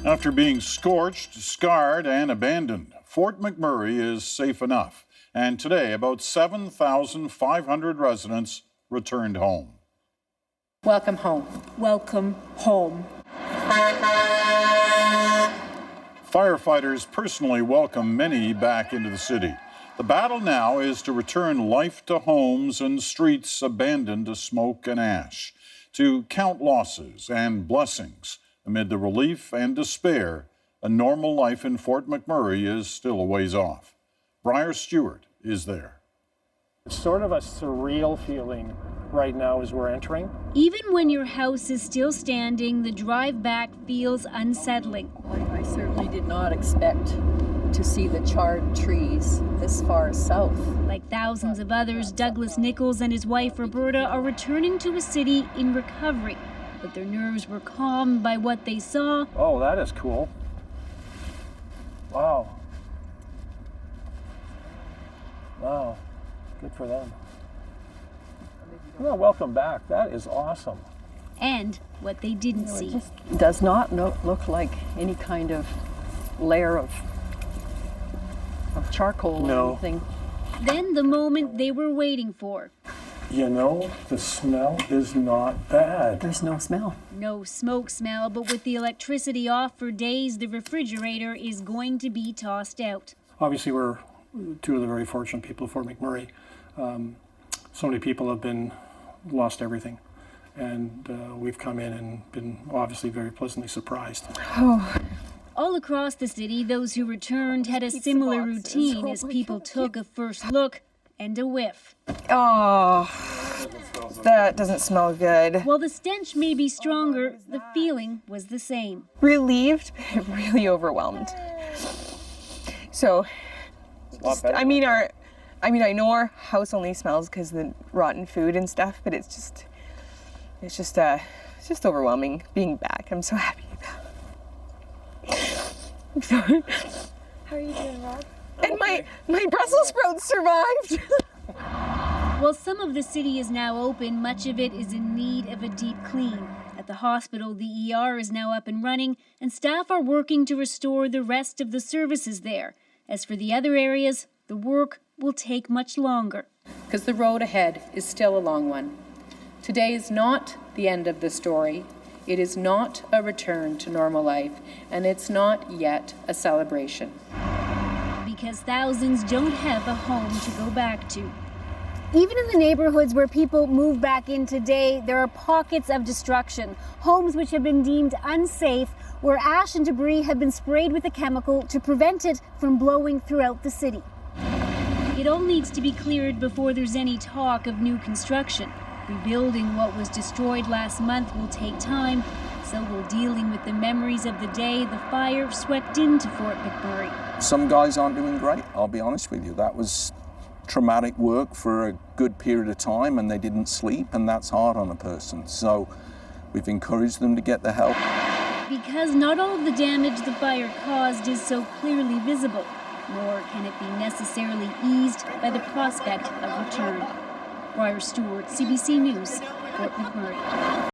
After being scorched, scarred, and abandoned, Fort McMurray is safe enough. And today, about 7,500 residents returned home. Welcome home. Welcome home. Firefighters personally welcome many back into the city. The battle now is to return life to homes and streets abandoned to smoke and ash, to count losses and blessings. Amid the relief and despair, a normal life in Fort McMurray is still a ways off. Briar Stewart is there. It's sort of a surreal feeling right now as we're entering. Even when your house is still standing, the drive back feels unsettling. I certainly did not expect to see the charred trees this far south. Like thousands of others, Douglas NICHOLLS and his wife Roberta are returning to a city in recovery. But their nerves were calmed by what they saw. Oh, that is cool. Wow. Wow. Good for them. Well, welcome back. That is awesome. And what they didn't see. It just does not look like any kind of layer of charcoal or anything. Then the moment they were waiting for. You know, the smell is not bad. There's no smell. No smoke smell, but with the electricity off for days, the refrigerator is going to be tossed out. Obviously, we're two of the very fortunate people of Fort McMurray. So many people have lost everything. And we've come in and been obviously very pleasantly surprised. Oh. All across the city, those who returned had a similar routine as people took a first look and a whiff. Oh, that doesn't smell good. While the stench may be stronger, the feeling was the same. Relieved, but really overwhelmed. So, I know our house only smells because of the rotten food and stuff, but it's just overwhelming being back. I'm so happy. I'm sorry. How are you doing, Rob? And my Brussels sprouts survived. While some of the city is now open, much of it is in need of a deep clean. At the hospital, the ER is now up and running, and staff are working to restore the rest of the services there. As for the other areas, the work will take much longer. Because the road ahead is still a long one. Today is not the end of the story. It is not a return to normal life, and it's not yet a celebration. Because thousands don't have a home to go back to. Even in the neighborhoods where people move back in today, there are pockets of destruction. Homes which have been deemed unsafe, where ash and debris have been sprayed with a chemical to prevent it from blowing throughout the city. It all needs to be cleared before there's any talk of new construction. Rebuilding what was destroyed last month will take time, so will dealing with the memories of the day the fire swept into Fort McMurray. Some guys aren't doing great, I'll be honest with you. That was traumatic work for a good period of time, and they didn't sleep, and that's hard on a person. So we've encouraged them to get the help. Because not all of the damage the fire caused is so clearly visible, nor can it be necessarily eased by the prospect of return. Briar Stewart, CBC News, Fort McMurray.